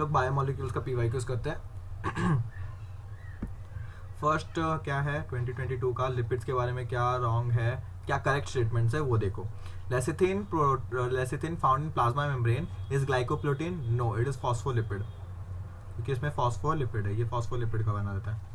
लोग बायोमोलिक्यूल्स का पीवाईक्यूज करते हैं। फर्स्ट क्या है 2022 का लिपिड्स के बारे में क्या रॉन्ग है, क्या करेक्ट स्टेटमेंट्स है वो देखो। Lecithin found in plasma membrane is glycoprotein, no it is phospholipid, क्योंकि इसमें फॉस्फोलिपिड है, ये फॉस्फोलिपिड का बना रहता है।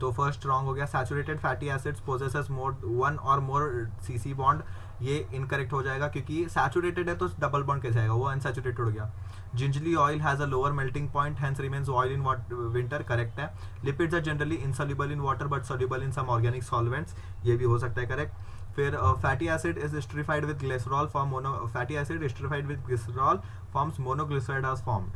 तो फर्स्ट रॉन्ग हो गया। Saturated fatty acids possesses more one और मोर सीसी बॉन्ड, ये इनकरेक्ट हो जाएगा क्योंकि सैचुरेटेड है तो डबल बॉन्ड कैसे आएगा, वो अनसैचुरेटेड हो गया। Gingelly oil has a lower melting point hence remains oil in winter, correct है। Lipids are generally insoluble in water but soluble in some organic solvents, ये भी हो सकता है करेक्ट। फिर fatty acid is esterified with glycerol form mono, fatty acid esterified with glycerol forms monoglyceride as formed,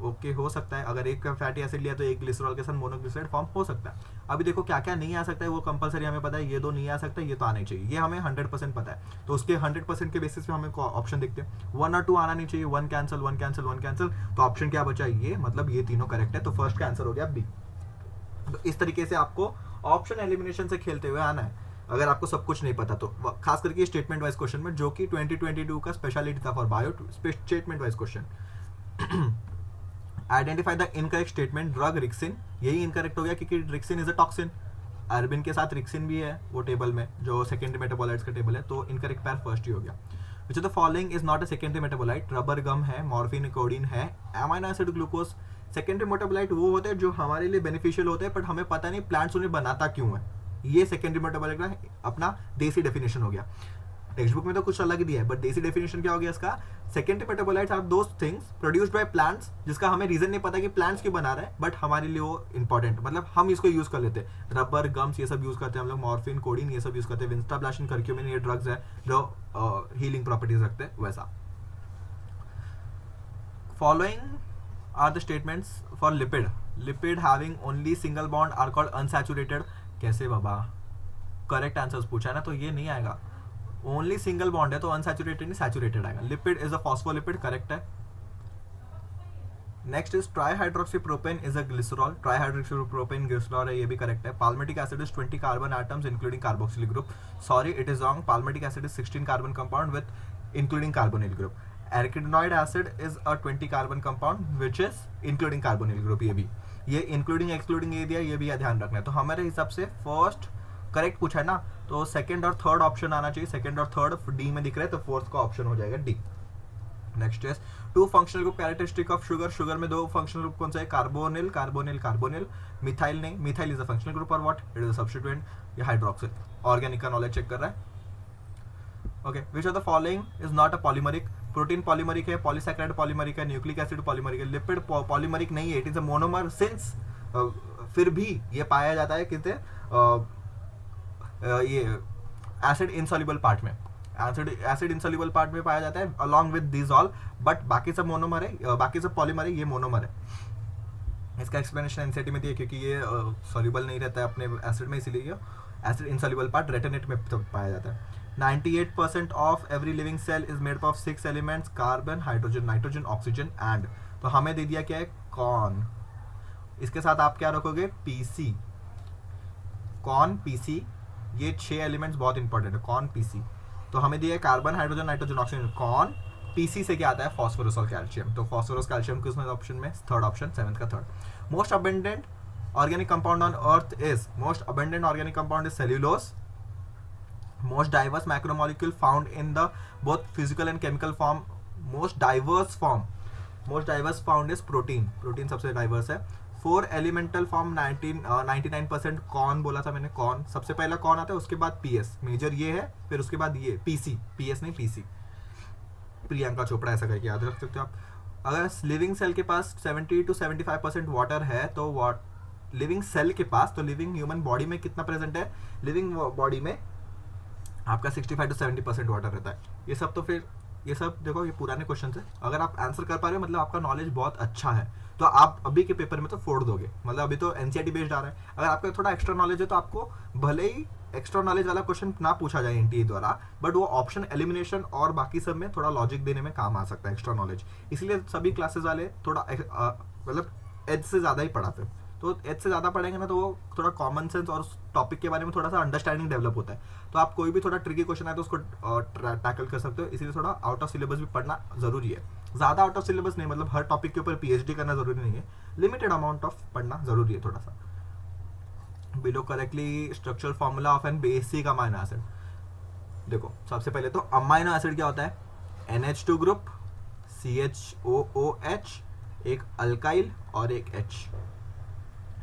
okay हो सकता है। अगर एक फैटी एसिड लिया तो एक ग्लिसरॉल के साथ मोनोग्लिसराइड फॉर्म हो सकता है। अभी देखो क्या क्या नहीं आ सकता है वो कंपलसरी हमें पता है, ये दो नहीं आ सकता, ये तो आना ही चाहिए, ये हमें 100% पता है। तो उसके 100% के बेसिस पे हमें ऑप्शन देखते हैं, 1 और 2 आना नहीं चाहिए, 1 कैंसिल 1 कैंसिल 1 कैंसिल, तो ऑप्शन क्या बचा, ये, मतलब ये तीनों करेक्ट है, तो फर्स्ट का आंसर हो गया बी। तो इस तरीके से आपको ऑप्शन एलिमिनेशन से खेलते हुए आना है अगर आपको सब कुछ नहीं पता तो, खास करके स्टेटमेंट वाइज क्वेश्चन में, जो कि 2022 का स्पेशलिटी था for bio, statement wise question. Identify the incorrect statement, drug ricin, यही इनकरेक्ट हो गया क्योंकि रिक्सिन इज अ टॉक्सिन, अर्बिन के साथ रिक्सिन भी है वो टेबल में जो सेकेंडरी मेटाबोलाइट्स का टेबल है, तो इनकरेक्ट पैर फर्स्ट ही हो गया। Which of the following is not a secondary metabolite, rubber gum है, मॉर्फिन कोडीन है, amino acid glucose. Secondary metabolite वो होते हैं जो हमारे लिए बेनिफिशियल होते हैं बट हमें पता नहीं प्लांट्स उन्हें बनाता क्यों है, ये सेकेंडरी मेटाबोलाइट का अपना देसी डेफिनेशन हो गया। टेक्स्ट बुक में तो कुछ अलग ही दिया है बट देसी डेफिनेशन क्या हो गया इसका, secondary metabolites are those things produced by plants जिसका हमें रीजन नहीं पता कि प्लांट्स क्यों बना रहे हैं बट हमारे लिए वो इंपॉर्टेंट, मतलब हम इसको यूज कर लेते हैं। रबर गम्स ये सब यूज करते हैं हम लोग, मॉर्फिन कोडीन ये सब यूज करते हैं, विंस्टाब्लास्टिन करक्यूमिन ये ड्रग्स है जो हीलिंग प्रॉपर्टीज रखते हैं वैसा। Following are the statements for lipid, lipid having only single bond are called unsaturated, कैसे बाबा, करेक्ट आंसर्स पूछा है ना तो ये नहीं आएगा, ओनली सिंगल बॉन्ड है तो अनसैचुरेटेड नहीं सैचुरेटेड आएगा। Lipid is a phospholipid, correct है। Next is trihydroxypropane is a glycerol, trihydroxypropane glycerol है, ये भी करेक्ट है। Palmitic acid is 20 carbon atoms including carboxyl group, sorry it is wrong, palmitic acid is 16 carbon compound with including carbonyl group. Arachidonic acid is a 20 carbon compound which is including carbonyl group, ये including excluding ये दिया, ये भी ध्यान रखना है। तो हमारे हिसाब से फर्स्ट करेक्ट पूछा है ना तो सेकंड और थर्ड ऑप्शन आना चाहिए, सेकंड और थर्ड डी में दिख रहा है तो फोर्थ का ऑप्शन हो जाएगा D. Next is 2 functional group characteristic of sugar, sugar में 2 फंक्शनल ग्रुप कौन सा है, कार्बोनिल कार्बोनिल कार्बोनिल, मिथाइल नहीं, methyl is a functional group और what it is a substituent, या हाइड्रोक्सिल, ऑर्गेनिक का नॉलेज चेक कर रहा है। Okay, which of the following is not a polymeric, protein polymeric है, पॉलीसैकेराइड पॉलीमरिक है, nucleic acid polymeric है, लिपिड पॉलीमरिक नहीं है, it is a monomer since फिर भी ये पाया जाता है कितने ये एसिड इनसॉल्युबल पार्ट में, एसिड इनसॉल्युबल पार्ट में पाया जाता है along with this all, but बाकी सब मोनोमर है, बाकी सब पॉलीमर है, ये मोनोमर है। इसका एक्सप्लेनेशन एनसीईआरटी में दिया क्योंकि ये सॉल्युबल नहीं रहता है अपने एसिड में, इसीलिए एसिड इनसॉल्युबल पार्ट रेटिनेट में तो पाया जाता है। 98% of every living cell is made up of 6 elements, carbon hydrogen nitrogen oxygen and, तो हमें दे दिया क्या है कॉर्न, इसके साथ आप क्या रखोगे पीसी, कॉर्न पीसी, ये 6 एलिमेंट्स बहुत इंपॉर्टेंट है, कॉर्न पीसी। तो हमें दिया है carbon hydrogen nitrogen oxygen, corn PC से क्या आता है फॉस्फोरस और कैल्शियम, तो फॉस्फोरस कैल्शियम किस ऑप्शन में, थर्ड ऑप्शन, 7th का third. Most abundant organic compound on earth is, most abundant organic compound is cellulose, most diverse macromolecule found in the both physical and chemical form, most diverse found is protein सबसे diverse है। 4 elemental form 99% कौन बोला था मैंने, कौन सबसे पहला कौन आता है, उसके बाद पीएस मेजर ये है, फिर उसके बाद ये पीसी, पीएस नहीं पीसी, प्रियंका चोपड़ा ऐसा करके याद रख सकते हो आप। अगर लिविंग सेल के पास 70 to 75% वाटर है तो लिविंग सेल के पास, तो लिविंग ह्यूमन बॉडी में कितना प्रेजेंट है, लिविंग बॉडी में आपका 65 to 70% वाटर रहता है। ये सब तो फिर ये सब देखो ये पुराने क्वेश्चन है, अगर आप आंसर कर पा रहे हो मतलब आपका नॉलेज बहुत अच्छा है, तो आप अभी के पेपर में तो फोड़ दोगे, मतलब अभी तो एनसीईआरटी बेस्ड आ रहा है। अगर आपका थोड़ा एक्स्ट्रा नॉलेज है तो आपको भले ही एक्स्ट्रा नॉलेज वाला क्वेश्चन ना पूछा जाए एनटीए द्वारा, बट वो ऑप्शन एलिमिनेशन और बाकी सब में थोड़ा लॉजिक देने में काम आ सकता है एक्स्ट्रा नॉलेज, इसलिए सभी क्लासेस वाले थोड़ा मतलब एज से ज़्यादा ही पढ़ाते हैं। तो एज से ज़्यादा पढ़ेंगे ना तो वो थोड़ा कॉमन सेंस और टॉपिक के बारे में थोड़ा सा अंडरस्टैंडिंग डेवलप होता है, तो आप कोई भी थोड़ा ट्रिकी क्वेश्चन आए तो उसको टैकल कर सकते हो, इसीलिए थोड़ा आउट ऑफ सिलेबस भी पढ़ना जरूरी है। ज़्यादा आउट ऑफ सिलेबस नहीं, मतलब हर टॉपिक के ऊपर पीएचडी करना जरूरी नहीं है, लिमिटेड अमाउंट ऑफ पढ़ना जरूरी है थोड़ा सा. Below correctly structural formula of an basic amino acid. देखो सबसे पहले तो अमाइनो एसिड क्या होता है, NH2 ग्रुप, CHOOH, एक अल्काइल और एक H.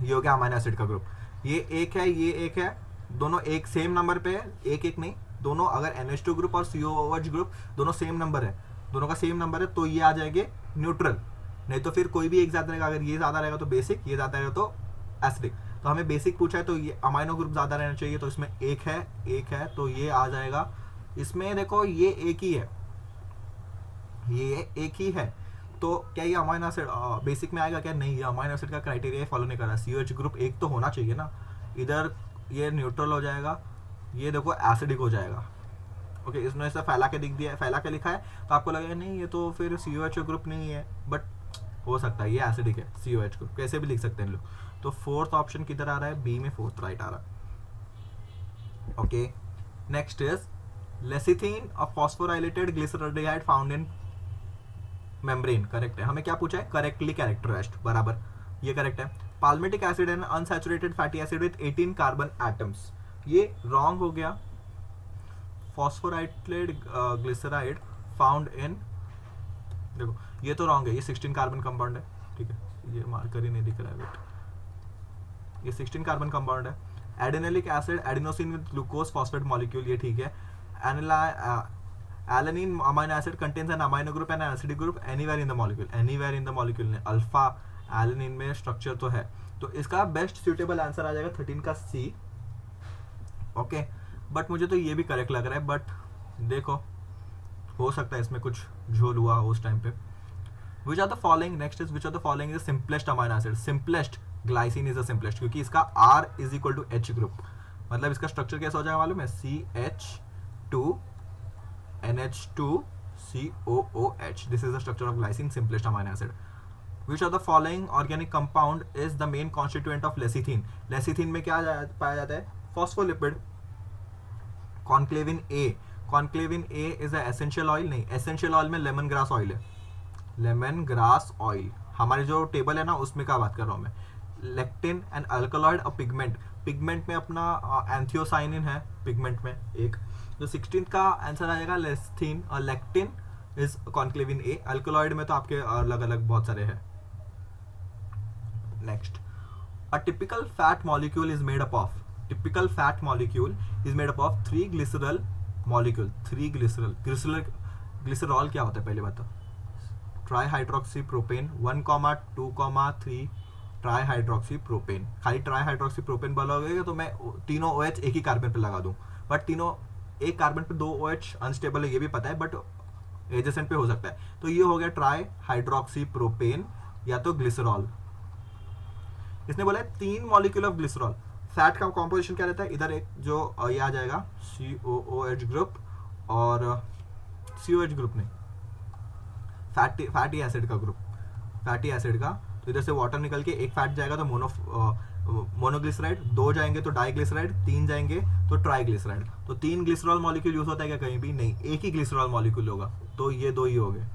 ये हो गया अमाइनो एसिड का ग्रुप. ये एक है, ये एक है, दोनों एक सेम नंबर पे है, एक एक नहीं, दोनों अगर NH2 ग्रुप और COOH ग्रुप दोनों सेम नंबर है, दोनों का सेम नंबर है, तो ये आ जाएंगे न्यूट्रल. नहीं तो फिर कोई भी एक ज़्यादा रहेगा, अगर ये ज़्यादा रहेगा तो बेसिक, ये ज़्यादा रहेगा तो एसिडिक. तो हमें बेसिक पूछा है तो ये अमाइनो ग्रुप ज़्यादा रहना चाहिए, तो इसमें एक है तो ये आ जाएगा. इसमें देखो ये एक ही है, ये एक ही है, तो क्या ये अमाइनो एसिड बेसिक में आएगा क्या? नहीं, ये अमाइनो एसिड का क्राइटेरिया फॉलो नहीं कर रहा. COH ग्रुप एक तो होना चाहिए ना, इधर ये न्यूट्रल हो जाएगा, ये देखो एसिडिक हो जाएगा. ओके, इसमें ऐसा फैला के दिख दिया है, फैला के लिखा है, तो आपको लगेगा नहीं ये तो फिर COH ग्रुप नहीं है, बट हो सकता है ये एसिडिक है. COH ग्रुप कैसे भी लिख सकते हैं लोग. तो फोर्थ ऑप्शन किधर आ रहा है? बी में फोर्थ राइट आ रहा है. Okay, next is lecithin, a phosphorylated glyceraldehyde found in membrane. Correct है. हमें क्या पूछा है? करेक्टली कैरेक्टराइज्ड, बराबर, ये करेक्ट है. Palmitic acid and unsaturated fatty acid with 18 carbon atoms, ये रॉन्ग हो गया. फॉस्फोराइलेटेड ग्लिसराइड फाउंड इन, देखो ये तो रॉन्ग है, ये 16 कार्बन कंपाउंड है. ठीक है, ये मार्कर ही नहीं दिख रहा है, वेट, ये 16 कार्बन कंपाउंड है. Adenylic acid, adenosine with glucose phosphate molecule, ये ठीक है. Alanine amino acid contains an amino group and acidic group anywhere in the molecule. Anywhere in the molecule ने अल्फा एलानिन में स्ट्रक्चर तो है, तो इसका बेस्ट सूटेबल आंसर आ जाएगा 13 का सी. ओके, बट मुझे तो ये भी करेक्ट लग रहा है, बट देखो हो सकता है इसमें कुछ झोल हुआ उस टाइम पे. Which are the following, next is which are the following is simplest amino acid. Simplest glycine is the simplest, क्योंकि इसका R is equal to H group, मतलब इसका स्ट्रक्चर कैसा हो जाएगा मालूम है? CH2 NH2 COOH. This is the structure of glycine, simplest amino acid. Which of the following organic compound is the main constituent of lecithin? Lecithin में क्या पाया जाता है? Phospholipid. Conclavin A. Conclavin A is a essential oil. नहीं, essential oil में lemon grass oil है. Lemon grass oil हमारे जो टेबल है ना उसमें क्या बात कर रहा हूँ मैं. लेक्टिन एंड अल्कलॉइड और पिगमेंट. पिगमेंट में अपना एंथियोसाइनिन है पिगमेंट में एक. जो 16th का आंसर आ जाएगा लेस्थिन, और लेक्टिन इज कॉन्क्लेविन ए. अल्कलॉइड में तो आपके अलग अलग बहुत सारे हैं. Next, a typical fat molecule is made up of. Typical fat molecule is made up of 3 glycerol molecule. 3 glycerol. Glycerol क्या होता है पहले बताओ? Trihydroxypropane 1,2,3 ट्राईहाइड्रोक्सीप्रोपेन. खाली ट्राईहाइड्रोक्सीप्रोपेन बोलोगे तो मैं तीनों OH एक ही कार्बन पे लगा दूं, बट तीनों एक कार्बन पे 2 OH अनस्टेबल है, ये भी पता है, बट एडजेसेंट पे हो सकता है. तो ये हो गया ट्राईहाइड्रोक्सीप्रोपेन या तो ग्लिसरॉल. इसने बोला है 3 मॉलिक्यूल ऑफ ग्लिसरॉल. फैट का कॉम्पोजिशन क्या रहता है? इधर एक जो ये आ जाएगा COOH ग्रुप और COH ग्रुप नहीं, फैटी एसिड का ग्रुप, फैटी एसिड का. तो इधर से वाटर निकल के एक फैट जाएगा तो मोनोग्लिसराइड, 2 जाएंगे तो डाइग्लिसराइड, 3 जाएंगे तो ट्राइग्लिसराइड. तो 3 ग्लिसरॉल मॉलिक्यूल यूज होता है क्या कहीं भी? नहीं, एक ही ग्लिसरॉल मॉलिक्यूल होगा, तो ये 2 ही हो गए.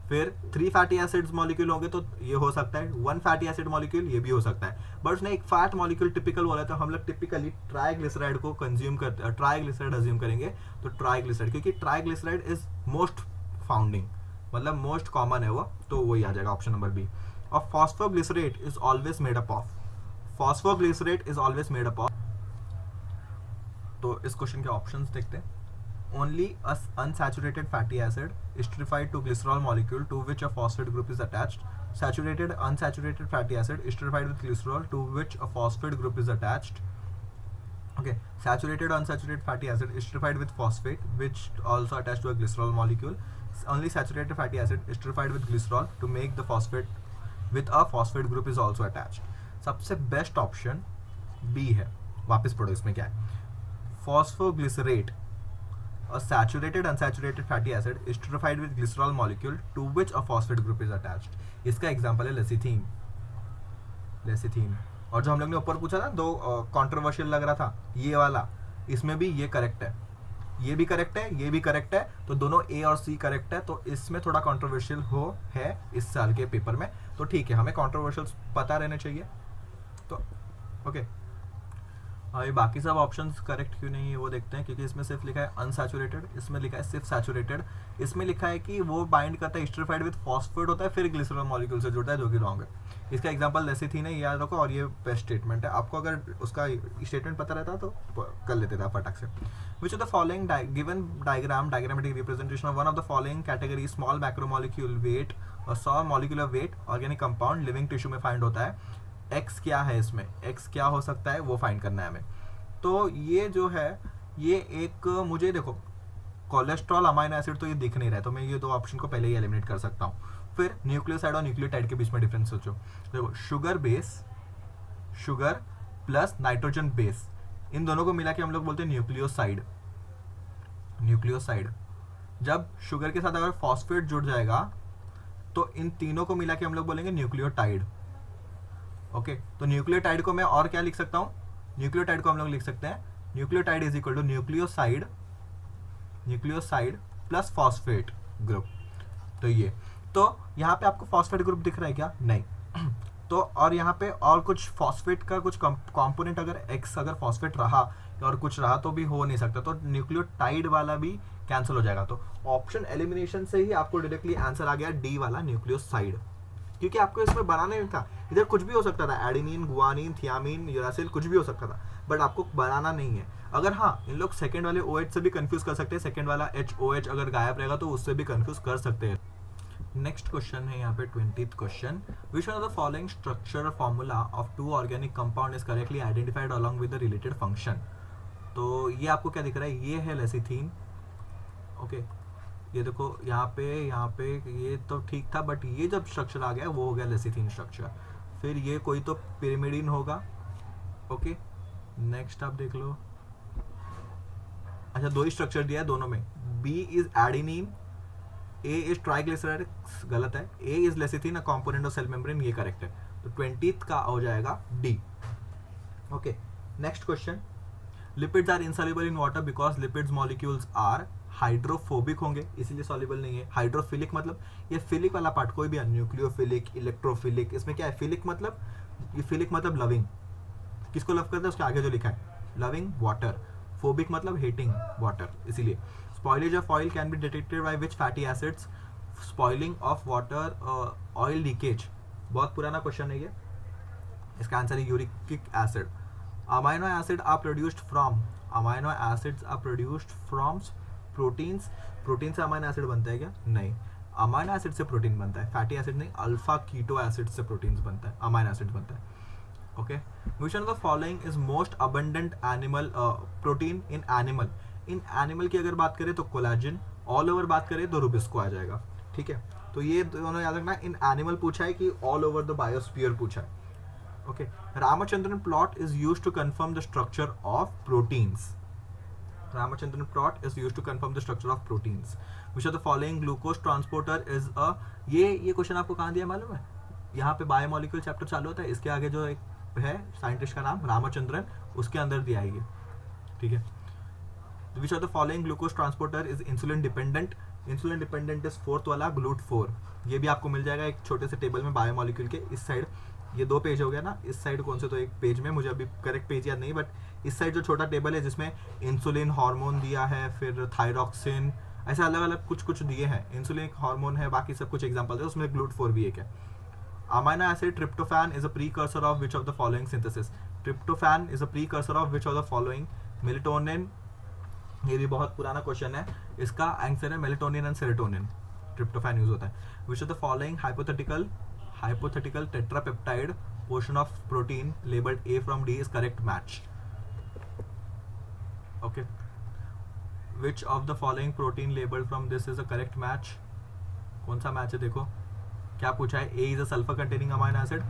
फिर 3 फैटी एसिड्स मॉलिक्यूल होंगे तो ये हो सकता है. 1 फैटी एसिड मॉलिक्यूल, ये भी हो सकता है. बट उसने एक फैट मॉलिक्यूल टिपिकल बोला, तो हम लोग टिपिकली ट्राइग्लिसराइड को कंज्यूम करते, ट्राइग्लिसराइड अज्यूम करेंगे. तो ट्राइग्लिसराइड, क्योंकि ट्राइग्लिसराइड इज मोस्ट फाउंडिंग, मतलब मोस्ट कॉमन है वो, तो वही आ जाएगा ऑप्शन नंबर बी. और phosphoglycerate is always made up of. Phosphoglycerate is always made up of. तो इस क्वेश्चन के ऑप्शंस देखते हैं. Only a unsaturated fatty acid esterified to glycerol molecule to which a phosphate group is attached. Saturated, unsaturated fatty acid esterified with glycerol to which a phosphate group is attached. Okay, saturated, unsaturated fatty acid esterified with phosphate which also attached to a glycerol molecule. Only saturated fatty acid esterified with glycerol to make the phosphate with a phosphate group is also attached. सबसे best option B है. वापस पढ़ो इसमें क्या है. Phosphoglycerate, a saturated unsaturated fatty acid esterified with glycerol molecule to which a phosphate group is attached. इसका example है लेसिथीन. लेसिथीन. और जो हम लोग ने ऊपर पूछा था 2 कंट्रोवर्शियल लग रहा था, ये वाला, इसमें भी ये करेक्ट है. ये भी करेक्ट है, ये भी करेक्ट है, तो दोनों ए और सी करेक्ट है। तो इसमें थोड़ा कंट्रोवर्शियल है इस साल के पेपर में, तो ठीक है, हमें कंट्रोवर्शियल पता रहने चाहिए। तो ओके, अभी बाकी सब ऑप्शंस करेक्ट क्यों नहीं है वो देखते हैं, क्योंकि इसमें सिर्फ लिखा है अनसैचुरेटेड, इसमें लिखा है सिर्फ सैचुरेटेड, इसमें लिखा है कि वो बाइंड करता है एस्टरिफाइड विद फॉस्फेट होता है फिर ग्लिसरॉल मॉलिक्यूल से जुड़ता है, जो कि रॉन्ग है। इसका एग्जांपल लेसिथीन है, याद रखो, और ये बेस्ट स्टेटमेंट है। आपको अगर उसका स्टेटमेंट पता रहता तो कर लेते थे फटाक से। Which of the following given diagrammatic representation of one of the following category small macromolecule weight और small molecular weight organic compound living tissue में फाइंड होता है। एक्स क्या है इसमें, एक्स क्या हो सकता है वो फाइंड करना है हमें। तो ये जो है ये एक, मुझे देखो कोलेस्ट्रॉल अमाइनो एसिड तो ये दिख नहीं रहा है, तो मैं ये दो ऑप्शन को पहले ही एलिमिनेट कर सकता हूँ। फिर न्यूक्लियोसाइड और न्यूक्लियोटाइड के बीच में डिफरेंस सोचो। देखो sugar base, sugar plus nitrogen base, इन दोनों को मिला के हम लोग बोलते हैं न्यूक्लियोसाइड। न्यूक्लियोसाइड जब शुगर के साथ अगर फॉस्फेट जुड़ जाएगा तो इन तीनों को मिला के हम लोग बोलेंगे न्यूक्लियोटाइड। ओके, तो न्यूक्लियोटाइड को मैं और क्या लिख सकता हूँ, न्यूक्लियोटाइड को हम लोग लिख सकते हैं nucleotide is equal to nucleoside, nucleoside plus phosphate group. तो ये, तो यहाँ पे आपको फॉस्फेट ग्रुप दिख रहा है क्या, नहीं। तो और यहाँ पे और कुछ फॉस्फेट का कुछ कंपोनेंट अगर एक्स अगर फॉस्फेट रहा और कुछ रहा तो भी हो नहीं सकता, तो न्यूक्लियोटाइड वाला भी कैंसिल हो जाएगा। तो ऑप्शन एलिमिनेशन से ही आपको डायरेक्टली आंसर आ गया डी वाला न्यूक्लियोसाइड, क्योंकि आपको इसमें बनाना नहीं था, इधर कुछ भी हो सकता था, एडेनिन, गुआनिन, थियामिन, यूरासिल, कुछ भी हो सकता था, बट आपको बनाना नहीं है। अगर हाँ, इन लोग सेकंड वाले OH से भी कंफ्यूज कर सकते हैं, सेकंड वाला HOH अगर गायब रहेगा तो उससे भी कंफ्यूज कर सकते हैं। नेक्स्ट क्वेश्चन है यहाँ पे 20th question, which one of the following structure formula of 2 organic compound is correctly identified along with the related function. तो ये आपको क्या दिख रहा है, ये है लेसिथीन। ओके, ये देखो यहाँ पे ये तो ठीक था, बट ये जब स्ट्रक्चर आ गया वो हो गया लेसिथीन स्ट्रक्चर। फिर ये कोई तो पिरिमिडीन होगा। ओके, नेक्स्ट आप देख लो, अच्छा 2 ही स्ट्रक्चर दिया है दोनों में, B is adenine, A is triglyceride, गलत है, A is lecithin, a component of cell membrane, ये करेक्ट है। तो 20th का हो जाएगा D। Okay, next question, lipids are insoluble in water because lipids molecules are hydrophobic होंगे, इसीलिए सॉल्युबल नहीं है। हाइड्रोफिलिक मतलब ये फिलिक वाला पार्ट कोई भी है, न्यूक्लियोफिलिक, इलेक्ट्रोफिलिक, इसमें क्या है, फिलिक मतलब, ये फिलिक मतलब लविंग, किसको लव करता है उसके आगे जो लिखा है लविंग वाटर, फोबिक मतलब हेटिंग वाटर, इसीलिए। Spoilage of oil can be detected by which fatty acids, spoiling of water, oil leakage, बहुत पुराना क्वेश्चन है ये, इसका आंसर है uric acid. Amino acid are produced from, amino acids are produced from proteins, protein से amino acid बनता है क्या, नहीं, अमाइनो एसिड से प्रोटीन बनता है, फैटी एसिड नहीं, अल्फा कीटो एसिड से प्रोटीन्स बनता है, अमाइनो एसिड बनता है। Okay, which one of the following is most abundant animal protein in animal, in animal की अगर बात करें तो कोलाजन, ऑल ओवर बात करें तो रुबिस्को आ जाएगा। ठीक है, तो ये दोनों याद रखना, इन एनिमल पूछा है कि ऑल ओवर द बायोस्फीयर पूछा है। Okay, Ramachandran plot is used to confirm the structure of proteins, Ramachandran plot is used to confirm the structure of proteins. Which of the following glucose transporter is a, ये question आपको कहाँ दिया मालूम है, यहाँ पे बायोमोलिक्यूल चैप्टर चालू होता है, इसके आगे जो एक है साइंटिस्ट का नाम रामचंद्रन, उसके अंदर दिया है ये। ठीक है, Which of the following glucose transporter is insulin dependent, insulin dependent is 4th वाला GLUT4, ये भी आपको मिल जाएगा एक छोटे से टेबल में बायोमोलिक्यूल के इस साइड, ये 2 पेज हो गया ना, इस साइड कौन से तो एक पेज में, मुझे अभी करेक्ट पेज याद नहीं, बट इस साइड जो छोटा टेबल है जिसमें इंसुलिन हार्मोन दिया है, फिर थायरॉक्सिन, ऐसे अलग अलग कुछ कुछ दिए हैं, इंसुलिन हार्मोन है, बाकी सब कुछ एग्जांपल है, उसमें GLUT4 भी एक है। Amino acid tryptophan is a precursor of which of the following synthesis, tryptophan is a precursor of which of the following, melatonin, ये भी बहुत पुराना क्वेश्चन है, इसका आंसर है melatonin and serotonin, tryptophan use होता है। विच of the following hypothetical tetrapeptide portion of protein labeled A from D is correct match. Okay, which of the following protein labeled from this is a correct match, कौन सा match है देखो, क्या पूछा है, A is a sulfur containing amino acid,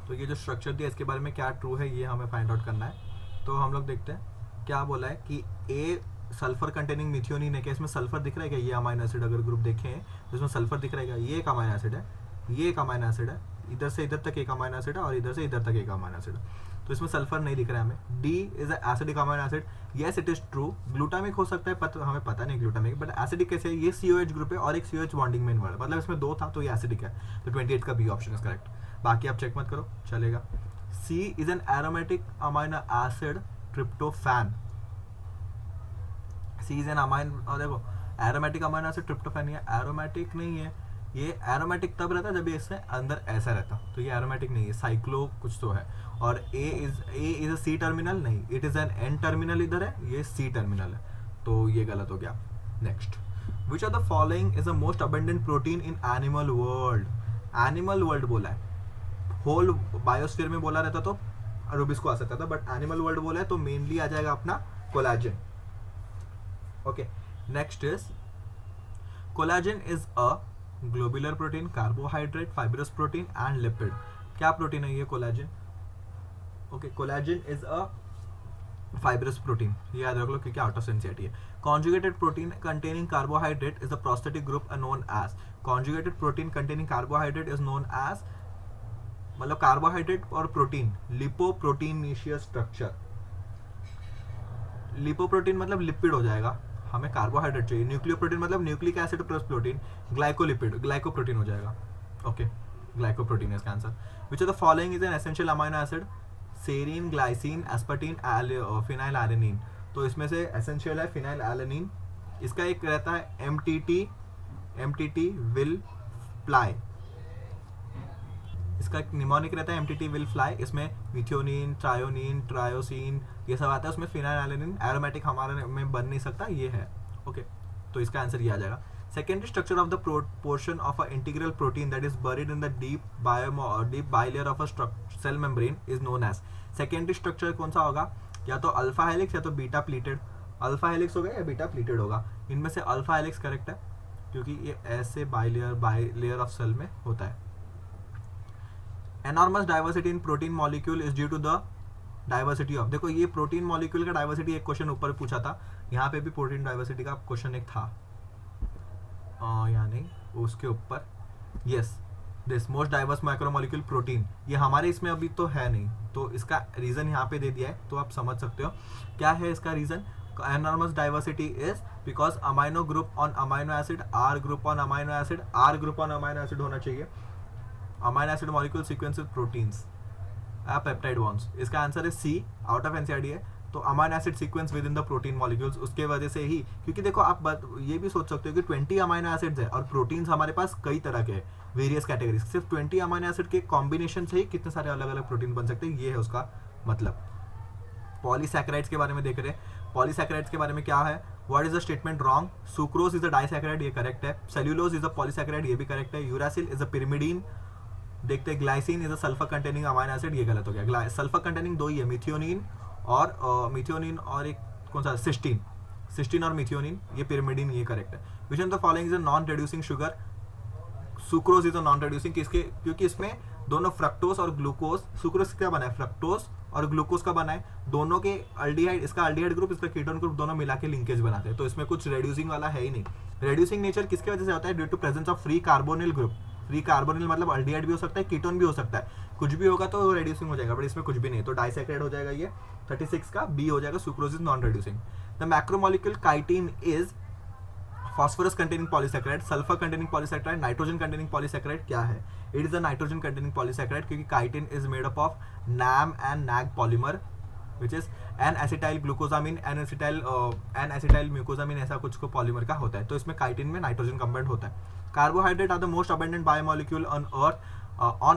तो ये जो स्ट्रक्चर दिया इसके बारे में क्या ट्रू है ये हमें फाइंड आउट करना है। तो हम लोग देखते हैं क्या बोला है कि A सल्फर कंटेनिंग मिथियोनिन है, क्या इसमें सल्फर दिख रहा है क्या, ये अमाइनो एसिड अगर ग्रुप देखें तो इसमें सल्फर दिख रहा है क्या, ये एक अमाइनो एसिड है, ये एक अमाइनो एसिड है, इधर से इधर तक एक अमाइनो एसिड है और इधर से इधर तक एक अमाइनो एसिड है, तो इसमें सल्फर नहीं दिख रहा है हमें। D is acidic amino acid, yes it is true. Glutamic हो सकता है, हमें पता नहीं ग्लूटामिक, बट एसिडिक कैसे है, ये COH ग्रुप है और एक COH बॉन्डिंग में इन्वॉल्व, मतलब इसमें 2 था तो ये एसिडिक है, तो 28 का बी ऑप्शन इज करेक्ट। बाकी आप चेक मत करो, चलेगा। C is an aromatic amino acid tryptophan, C is an amino, और देखो एरोमेटिक अमाइनो एसिड ट्रिप्टोफैन, ये एरोमेटिक नहीं है, ये एरोमेटिक तब रहता है जब ये इससे अंदर ऐसा रहता, तो ये एरोमेटिक नहीं है, साइक्लो कुछ तो है। और A is a C terminal, नहीं, it is an N terminal, इधर है, ये सी टर्मिनल है, तो ये गलत हो गया। Next, which are the following is the most abundant protein in animal world, animal world बोला है, होल बायोस्फीयर में बोला रहता तो रूबिस को आ सकता था, बट एनिमल वर्ल्ड बोला है तो मेनली आ जाएगा अपना collagen. Okay, next is collagen is a globular protein, carbohydrate, fibrous protein and lipid. क्या प्रोटीन है ये collagen? Okay, collagen is a fibrous protein, ये याद रख लो क्योंकि आउट ऑफ एनसीईआरटी है। Conjugated protein containing carbohydrate is the prosthetic group known as, conjugated protein containing carbohydrate is known as, मतलब कार्बोहाइड्रेट और प्रोटीन, लिपोप्रोटीनेशियस स्ट्रक्चर। लिपोप्रोटीन मतलब lipid हो जाएगा, हमें कार्बोहाइड्रेट चाहिए। न्यूक्लियोप्रोटीन मतलब nucleic acid plus protein, glycolipid glycoprotein हो जाएगा। ओके, ग्लाइकोप्रोटीन इसका answer. Which of the following is an essential amino acid, serine, glycine, aspartine, phenyl alanine. तो इसमें से एसेंशियल है फिनाइल एलेनिन, इसका एक रहता है एमटीटी विल फ्लाई, इसका एक निमोनिक रहता है एमटीटी विल फ्लाई, इसमें मिथ्योनिन, ट्रायोनिन, ट्रायोसिन ये सब आता है, उसमें फिनाइल एलेनिन एरोमेटिक हमारे में बन नहीं सकता, ये है। ओके, तो इसका आंसर ये आ जाएगा। Secondary structure of the portion of a integral protein that is buried in the deep bilayer of a cell membrane is known as, secondary structure कौन सा होगा, या तो अल्फा हेलिक्स या तो बीटा प्लीटेड, अल्फा हेलिक्स होगा या beta pleated होगा, इनमें से अल्फा हेलिक्स करेक्ट है क्योंकि ये ऐसे बाइलेयर ऑफ सेल में होता है। Enormous diversity in protein molecule is due to the diversity of, देखो ये प्रोटीन मॉलिक्यूल का डाइवर्सिटी एक क्वेश्चन ऊपर पूछा था, यहाँ पे भी प्रोटीन डाइवर्सिटी का क्वेश्चन एक था, यानी उसके ऊपर, yes, this most diverse micromolecule protein, ये हमारे इसमें अभी तो है नहीं, तो इसका रीजन यहाँ पे दे दिया है, तो आप समझ सकते हो क्या है इसका reason. Enormous diversity is because amino group on amino acid, R group on amino acid, R group on amino acid होना चाहिए, amino acid molecule sequence with proteins, peptide bonds, इसका आंसर है सी, आउट ऑफ एनसीईआरटी है, तो amino acid sequence within the protein molecules, उसके वजह से ही, क्योंकि देखो आप ये भी सोच सकते हो कि 20 अमाइनो एसिड्स है और प्रोटीन्स हमारे पास कई तरह के वेरियस कैटेगरीज, सिर्फ 20 अमाइनो एसिड के कॉम्बिनेशन से ही कितने सारे अलग अलग प्रोटीन बन सकते हैं, ये है उसका मतलब। पॉलीसैकेराइड्स के बारे में देख रहे हैं, पॉलीसैकेराइड्स के बारे में क्या है, what is the statement wrong, sucrose is a disaccharide, ये करेक्ट है, सेल्यूलोज इज अ पॉलीसैकेराइड, ये भी करेक्ट है, यूरासिल इज अ पिरिमिडीन, देखते हैं glycine is a sulphur containing amino acid, ये गलत हो गया, सल्फर कंटेनिंग 2 ही है, मिथियोनिन और एक कौन सा, सिस्टीन और मिथियोनिन, ये पिरिमिडीन, ये करेक्ट है। विच of the following is a non reducing sugar, sucrose is a non reducing, किसके, क्योंकि इसमें दोनों फ्रक्टोज और ग्लूकोज, सुक्रोज क्या बना है, फ्रक्टोज और ग्लूकोज का बना है, दोनों के अल्डिहाइड, इसका अल्डिहाइड ग्रुप इसका कीटोन ग्रुप दोनों मिला के लिंकेज बनाते हैं, तो इसमें कुछ रेड्यूसिंग वाला है ही नहीं। रेड्यूसिंग नेचर किसकी वजह से होता है, due to presence of free carbonyl group, free carbonyl मतलब अल्डिहाइड भी हो सकता है, कीटोन भी हो सकता है, कुछ भी होगा तो रेड्यूसिंग हो जाएगा, बट इसमें कुछ भी नहीं, तो डाइसैकेराइड हो जाएगा, ये 36 का बी हो जाएगा, sucrose is non reducing. The macromolecule chitin is phosphorus containing polysaccharide, sulfur containing polysaccharide, nitrogen containing polysaccharide क्या है, it is a nitrogen containing polysaccharide क्योंकि chitin is made up of NAM and NAG polymer which is N-acetyl glucosamine, N-acetyl mucosamine, ऐसा कुछ को polymer का होता है, तो इसमें chitin में nitrogen component होता है। Carbohydrate are the most abundant biomolecule on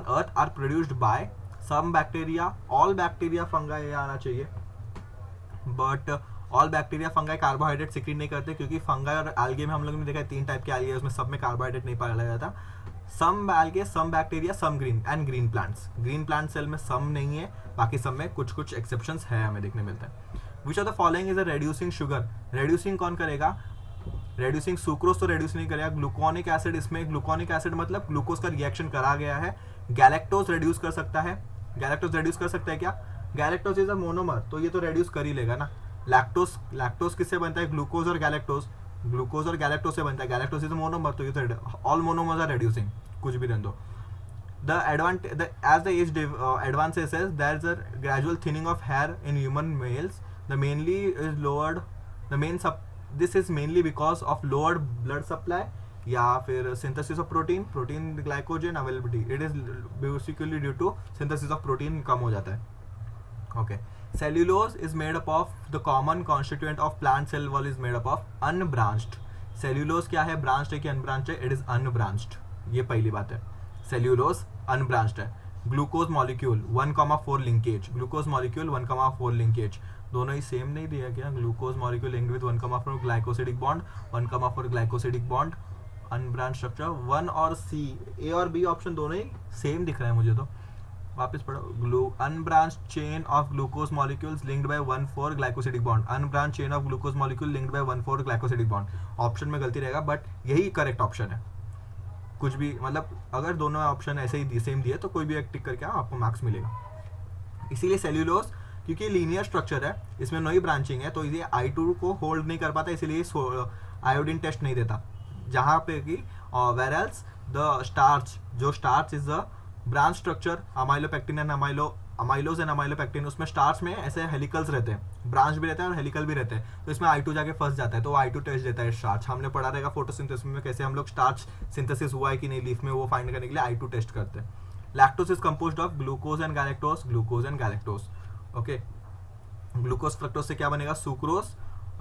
earth are produced by some bacteria, all bacteria, fungi ये आना चाहिए, but all bacteria fungi carbohydrate secrete नहीं करते, क्योंकि फंगाई और एल्गे में हम लोगों ने देखा है 3 टाइप के एल्गे है, उसमें सब में कार्बोहाइड्रेट नहीं पाया जाता, some algae, some bacteria, some green and green plants, green plant cell में सम नहीं है, बाकी सब में कुछ कुछ एक्सेप्शंस है हमें देखने मिलता है। विच of the following is a reducing sugar, reducing कौन करेगा, रेड्यूसिंग सुक्रोज तो रेड्यूस नहीं करेगा, ग्लूकोनिक एसिड, इसमें ग्लूकोनिक एसिड मतलब ग्लूकोज का रिएक्शन करा गया है, गैलेक्टोज रेड्यूस कर सकता है, गैलेक्टोज रेड्यूस कर सकता है क्या, गैलेक्टोज इज अ मोनोमर, तो ये तो रेड्यूस कर ही लेगा ना। लैक्टोज किससे बनता है, ग्लूकोज और गैलेक्टोज से बनता है, गैलेक्टोज इज मोनोमर, तो ये तो ऑल मोनोमर्स आर रेड्यूसिंग, कुछ भी रहने दो। as the age advances, there is a gradual thinning of hair in human males. This is mainly because of lowered blood supply या फिर synthesis of protein glycogen availability. It is basically due to synthesis of protein कम हो जाता है. Okay. Cellulose is made up of the common constituent of plant cell wall is made up of unbranched. Cellulose क्या है, branched है कि unbranched है? It is unbranched. ये पहली बात है. Cellulose unbranched है. Glucose molecule 1,4 linkage. Glucose molecule 1,4 linkage. दोनों ही सेम नहीं दिया क्या? Glucose molecule linked with 1,4 glycosidic bond, 1,4 glycosidic bond, unbranched structure. 1 और C, A और B ऑप्शन दोनों ही सेम दिख रहा है मुझे तो. वापस पढ़ो. Unbranched chain of glucose molecules linked by 1,4 glycosidic bond. Unbranched chain of glucose molecule linked by 1,4 glycosidic bond. Option में गलती रहेगा बट यही करेक्ट ऑप्शन है. कुछ भी मतलब अगर दोनों ऑप्शन ऐसे ही सेम दिए तो कोई भी एक टिक करके आपको मार्क्स मिलेगा. इसीलिए सेल्यूलोज क्योंकि लीनियर स्ट्रक्चर है, इसमें नई ब्रांचिंग है, तो ये I2 को होल्ड नहीं कर पाता, इसीलिए आयोडीन टेस्ट नहीं देता. जहाँ पे कि वेरल्स द स्टार्च, जो starch is the branch structure, amylopectin and amylose and amylopectin, उसमें स्टार्च में ऐसे हेलिकल्स रहते हैं, ब्रांच भी रहते हैं और हेलिकल भी रहते हैं, तो इसमें I2 जाके फंस जाता है, तो I2 टेस्ट देता है स्टार्च. हमने पढ़ा रहेगा फोटोसिंथेसिस में कैसे हम लोग स्टार्च सिंथेसिस हुआ है कि नहीं लीफ में, वो फाइंड करने के लिए I2 टेस्ट करते हैं. Lactose is composed of glucose and galactose. Okay, glucose fructose से क्या बनेगा? सुक्रोज.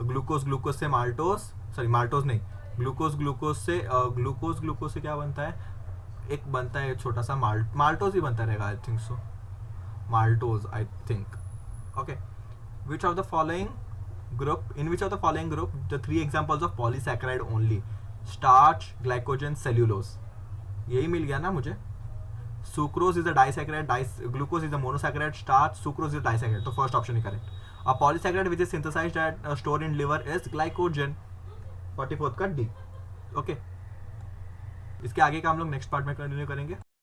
ग्लूकोज से माल्टोज नहीं, ग्लूकोज से क्या बनता है? एक बनता है छोटा सा माल्टोज ही बनता रहेगा, I think so, maltose I think. Okay, in which of the following group the 3 examples of polysaccharide only? Starch, glycogen, cellulose. यही मिल गया ना मुझे. Sucrose is a disaccharide, glucose is a monosaccharide, starch, sucrose is disaccharide, तो first option ही correct. A polysaccharide which is synthesized at store in liver is glycogen. 44 का D. Okay, इसके आगे का हम लोग नेक्स्ट पार्ट में कंटिन्यू करेंगे.